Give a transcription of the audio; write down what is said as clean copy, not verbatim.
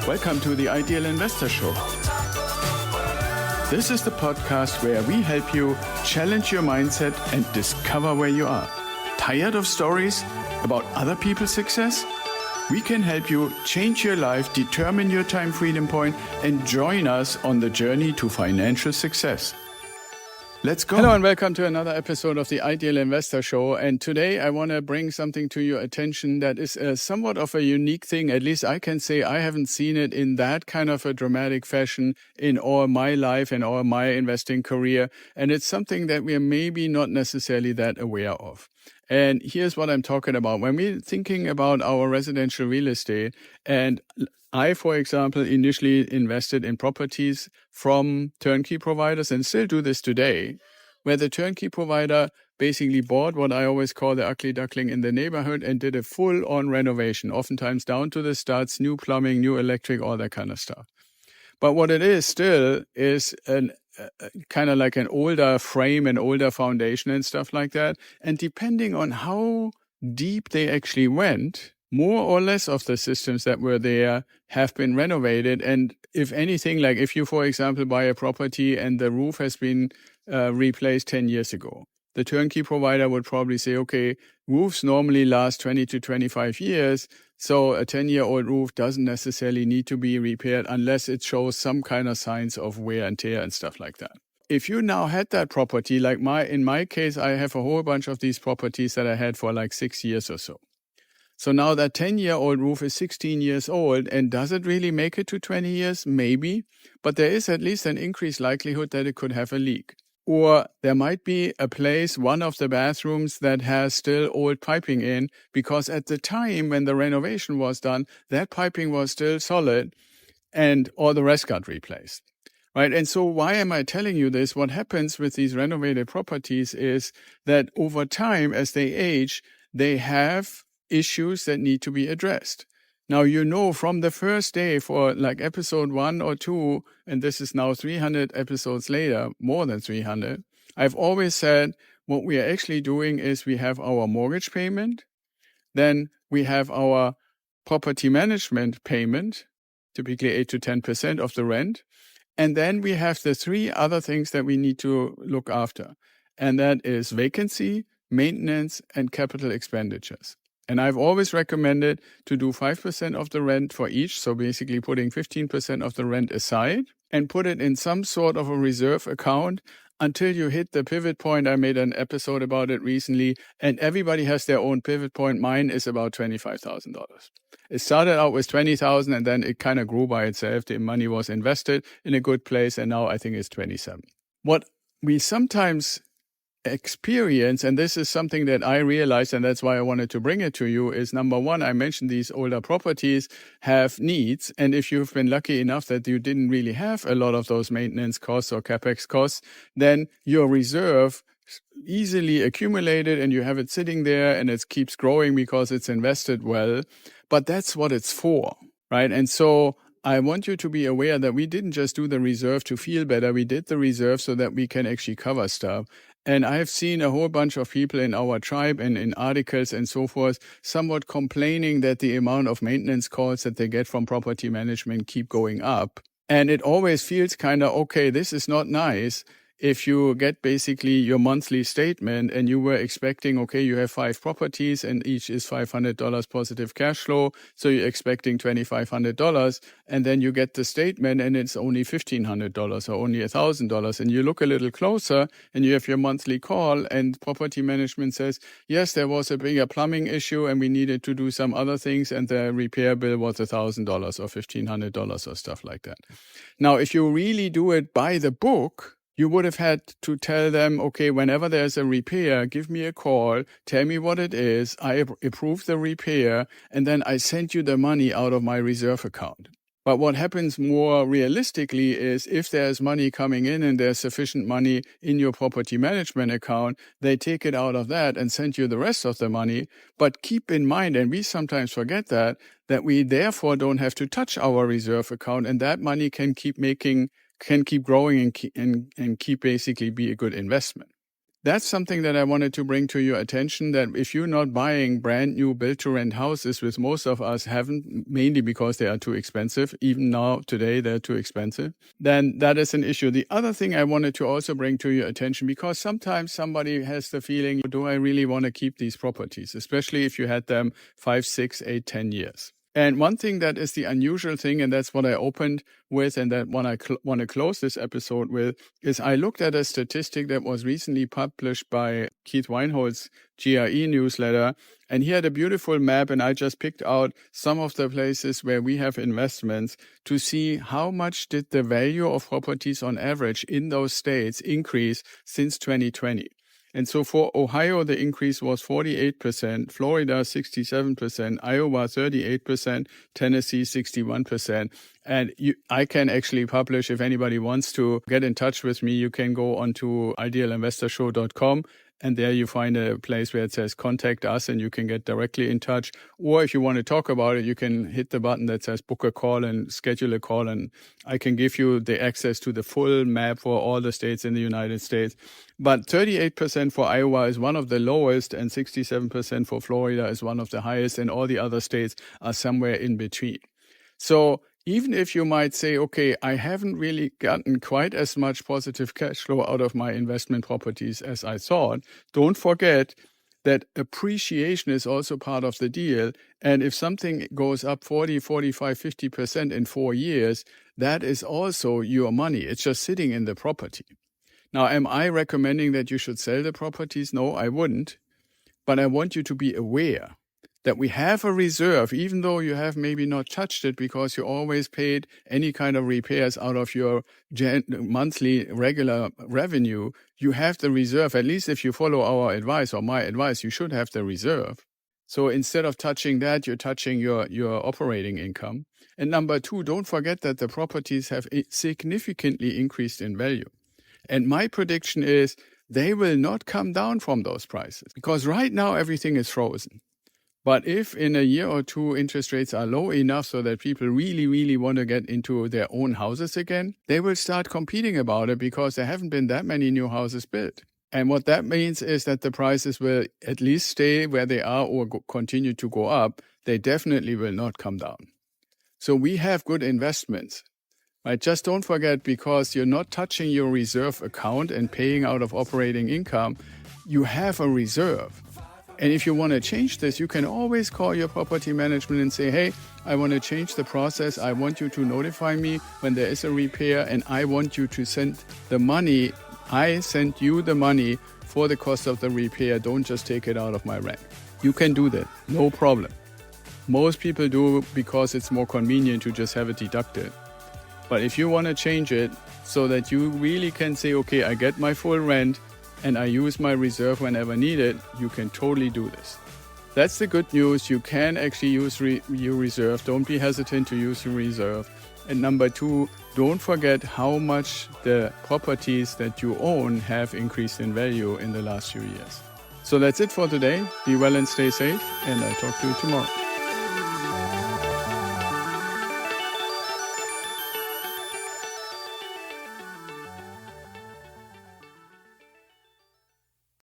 Welcome to the Ideal Investor Show. This is the podcast where we help you challenge your mindset and discover where you are. Tired of stories about other people's success? We can help you change your life, determine your time freedom point, and join us on the journey to financial success. Let's go. Hello and welcome to another episode of the Ideal Investor Show. And today I want to bring something to your attention that is somewhat of a unique thing. At least I can say I haven't seen it in that kind of a dramatic fashion in all my life and all my investing career. And it's something that we are maybe not necessarily that aware of. And here's what I'm talking about. When we're thinking about our residential real estate, and I, for example, initially invested in properties from turnkey providers and still do this today, where the turnkey provider basically bought what I always call the ugly duckling in the neighborhood and did a full-on renovation, oftentimes down to the studs, new plumbing, new electric, all that kind of stuff. But what it is still is kind of like an older frame and older foundation and stuff like that. And depending on how deep they actually went, more or less of the systems that were there have been renovated. And if anything, like if you, for example, buy a property and the roof has been replaced 10 years ago, the turnkey provider would probably say, okay, roofs normally last 20 to 25 years. So a 10-year-old roof doesn't necessarily need to be repaired unless it shows some kind of signs of wear and tear and stuff like that. If you now had that property, like in my case, I have a whole bunch of these properties that I had for like 6 years or so. So now that 10-year-old roof is 16 years old, and does it really make it to 20 years? Maybe, but there is at least an increased likelihood that it could have a leak. Or there might be a place, one of the bathrooms that has still old piping in, because at the time when the renovation was done, that piping was still solid and all the rest got replaced. Right? And so why am I telling you this? What happens with these renovated properties is that over time, as they age, they have issues that need to be addressed. Now, you know, from the first day for like episode 1 or 2, and this is now 300 episodes later, more than 300, I've always said what we are actually doing is we have our mortgage payment, then we have our property management payment, typically 8 to 10% of the rent, and then we have the 3 other things that we need to look after, and that is vacancy, maintenance, and capital expenditures. And I've always recommended to do 5% of the rent for each, so basically putting 15% of the rent aside and put it in some sort of a reserve account until you hit the pivot point. I made an episode about it recently, and everybody has their own pivot point. Mine is about $25,000. It started out with $20,000, and then it kind of grew by itself. The money was invested in a good place, and now I think it's $27,000. What we sometimes experience, and this is something that I realized, and that's why I wanted to bring it to you, is number one, I mentioned these older properties have needs, and if you've been lucky enough that you didn't really have a lot of those maintenance costs or capex costs, then your reserve easily accumulated and you have it sitting there and it keeps growing because it's invested well. But that's what it's for, right? And so I want you to be aware that we didn't just do the reserve to feel better. We did the reserve so that we can actually cover stuff. And I have seen a whole bunch of people in our tribe and in articles and so forth somewhat complaining that the amount of maintenance calls that they get from property management keep going up. And it always feels kind of, okay, this is not nice. If you get basically your monthly statement and you were expecting, okay, you have 5 properties and each is $500 positive cash flow, so you're expecting $2,500, and then you get the statement and it's only $1,500 or only $1,000, and you look a little closer and you have your monthly call and property management says, yes, there was a bigger plumbing issue and we needed to do some other things and the repair bill was $1,000 or $1,500 or stuff like that. Now, if you really do it by the book, you would have had to tell them, okay, whenever there's a repair, give me a call, tell me what it is, I approve the repair, and then I send you the money out of my reserve account. But what happens more realistically is if there's money coming in and there's sufficient money in your property management account, they take it out of that and send you the rest of the money. But keep in mind, and we sometimes forget that we therefore don't have to touch our reserve account, and that money can keep growing and keep basically be a good investment. That's something that I wanted to bring to your attention, that if you're not buying brand new build-to-rent houses, which most of us haven't, mainly because they are too expensive, even now, today, they're too expensive, then that is an issue. The other thing I wanted to also bring to your attention, because sometimes somebody has the feeling, do I really want to keep these properties, especially if you had them 5, 6, 8, 10 years? And one thing that is the unusual thing, and that's what I opened with, and that one I want to close this episode with, is I looked at a statistic that was recently published by Keith Weinholz's GRE newsletter, and he had a beautiful map, and I just picked out some of the places where we have investments to see how much did the value of properties on average in those states increase since 2020. And so for Ohio, the increase was 48%, Florida 67%, Iowa 38%, Tennessee 61%. And I can actually publish, if anybody wants to get in touch with me, you can go onto idealinvestorshow.com. And there you find a place where it says contact us, and you can get directly in touch. Or if you want to talk about it, you can hit the button that says book a call and schedule a call. And I can give you the access to the full map for all the states in the United States. But 38% for Iowa is one of the lowest, and 67% for Florida is one of the highest. And all the other states are somewhere in between. So even if you might say, okay, I haven't really gotten quite as much positive cash flow out of my investment properties as I thought, don't forget that appreciation is also part of the deal. And if something goes up 40, 45, 50% in 4 years, that is also your money. It's just sitting in the property. Now, am I recommending that you should sell the properties? No, I wouldn't. But I want you to be aware that we have a reserve, even though you have maybe not touched it because you always paid any kind of repairs out of your monthly regular revenue. You have the reserve. At least if you follow our advice or my advice, you should have the reserve. So instead of touching that, you're touching your operating income. And number two, don't forget that the properties have significantly increased in value. And my prediction is they will not come down from those prices, because right now everything is frozen. But if in a year or two interest rates are low enough so that people really, really want to get into their own houses again, they will start competing about it, because there haven't been that many new houses built. And what that means is that the prices will at least stay where they are or continue to go up. They definitely will not come down. So we have good investments. Right? Just don't forget, because you're not touching your reserve account and paying out of operating income, you have a reserve. And if you want to change this, you can always call your property management and say, hey, I want to change the process. I want you to notify me when there is a repair, and I want you to send the money. I send you the money for the cost of the repair. Don't just take it out of my rent. You can do that, no problem. Most people do because it's more convenient to just have it deducted. But if you want to change it so that you really can say, okay, I get my full rent, and I use my reserve whenever needed, you can totally do this. That's the good news. You can actually use your reserve. Don't be hesitant to use your reserve. And number two, don't forget how much the properties that you own have increased in value in the last few years. So that's it for today. Be well and stay safe, and I'll talk to you tomorrow.